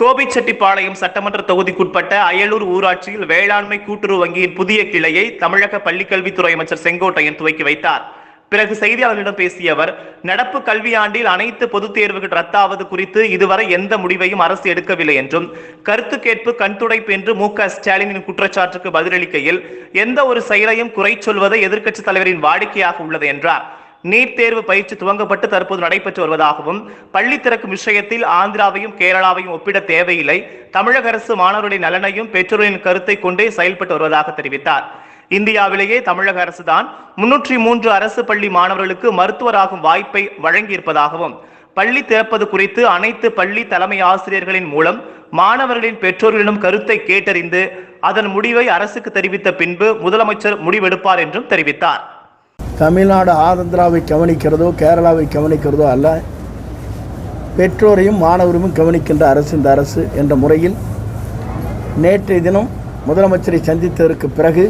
கோபிச்செட்டிப்பாளையம் சட்டமன்ற தொகுதிக்குட்பட்ட அயலூர் ஊராட்சியில் வேளாண்மை கூட்டுறவு வங்கியின் புதிய கிளையை தமிழக பள்ளிக்கல்வித்துறை அமைச்சர் செங்கோட்டையன் துவக்கி வைத்தார். பிறகு செய்தியாளர்களிடம் பேசிய அவர், நடப்பு கல்வியாண்டில் அனைத்து பொதுத் தேர்வுகள் ரத்தாவது குறித்து இதுவரை எந்த முடிவையும் அரசு எடுக்கவில்லை என்றும், கருத்து கேட்பு கண்துடைப்பு என்று மு.க.ஸ்டாலினின் குற்றச்சாட்டுக்கு பதிலளிக்கையில், எந்த ஒரு செயலையும் குறை சொல்வதை எதிர்க்கட்சித் தலைவரின் வாடிக்கையாக உள்ளது என்றார். நீட் தேர்வு பயிற்சி துவங்கப்பட்டு தற்போது நடைபெற்று வருவதாகவும், பள்ளி திறக்கும் விஷயத்தில் ஆந்திராவையும் கேரளாவையும் ஒப்பிட தேவையில்லை, தமிழக அரசு மாணவர்களின் நலனையும் பெற்றோர்களின் கருத்தை கொண்டே செயல்பட்டு வருவதாக தெரிவித்தார். இந்தியாவிலேயே தமிழக அரசுதான் 303 அரசு பள்ளி மாணவர்களுக்கு மருத்துவராகும் வாய்ப்பை வழங்கியிருப்பதாகவும், பள்ளி திறப்பது குறித்து அனைத்து பள்ளி தலைமை ஆசிரியர்களின் மூலம் மாணவர்களின் பெற்றோர்களிடம் கருத்தை கேட்டறிந்து அதன் முடிவை அரசுக்கு தெரிவித்த பின்பு முதலமைச்சர் முடிவெடுப்பார் என்றும் தெரிவித்தார். தமிழ்நாடு ஆந்திராவை கவனிக்கிறதோ கேரளாவை கவனிக்கிறதோ அல்ல, பெற்றோரையும் மாணவரையும் கவனிக்கின்ற அரசு இந்த அரசு என்ற முறையில் நேற்றைய தினம் முதலமைச்சரை சந்தித்ததற்கு பிறகு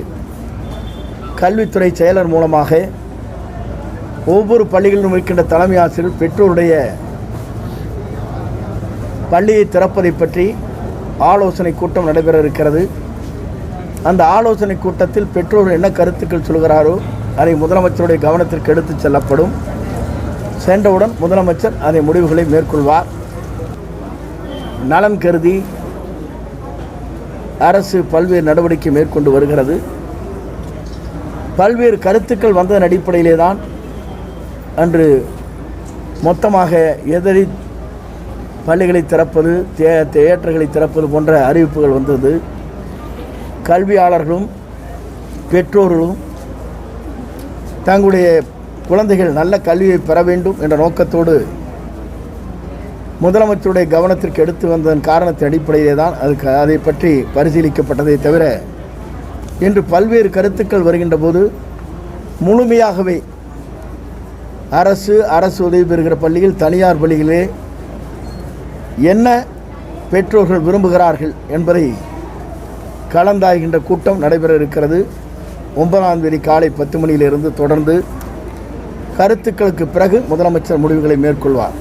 கல்வித்துறை செயலர் மூலமாக ஒவ்வொரு பள்ளிகளிலும் இருக்கின்ற தலைமை ஆசிரியர் பெற்றோருடைய பள்ளியை திறப்பதை பற்றி ஆலோசனை கூட்டம் நடைபெற இருக்கிறது. அந்த ஆலோசனை கூட்டத்தில் பெற்றோர் என்ன கருத்துக்கள் சொல்கிறாரோ அதை முதலமைச்சருடைய கவனத்திற்கு எடுத்துச் செல்லப்படும். சென்றவுடன் முதலமைச்சர் அதை முடிவுகளை மேற்கொள்வார். நலன் கருதி அரசு பல்வேறு நடவடிக்கை மேற்கொண்டு வருகிறது. பல்வேறு கருத்துக்கள் வந்ததன் அடிப்படையிலே தான் அன்று மொத்தமாக எதிரி பள்ளிகளை திறப்பது, தியேட்டர்களை திறப்பது போன்ற அறிவிப்புகள் வந்தது. கல்வியாளர்களும் பெற்றோர்களும் தங்களுடைய குழந்தைகள் நல்ல கல்வியை பெற வேண்டும் என்ற நோக்கத்தோடு முதலமைச்சருடைய கவனத்திற்கு எடுத்து வந்ததன் காரணத்தின் அடிப்படையிலே தான் அதை பற்றி பரிசீலிக்கப்பட்டதை தவிர, இன்று பல்வேறு கருத்துக்கள் வருகின்ற போது முழுமையாகவே அரசு உதவி பெறுகிற பள்ளியில், தனியார் பள்ளிகளே என்ன பெற்றோர்கள் விரும்புகிறார்கள் என்பதை கலந்தாய்கின்ற கூட்டம் நடைபெற இருக்கிறது. 9ஆம் தேதி காலை 10 மணியிலிருந்து தொடர்ந்து கருத்துக்களுக்கு பிறகு முதலமைச்சர் முடிவுகளை மேற்கொள்வார்.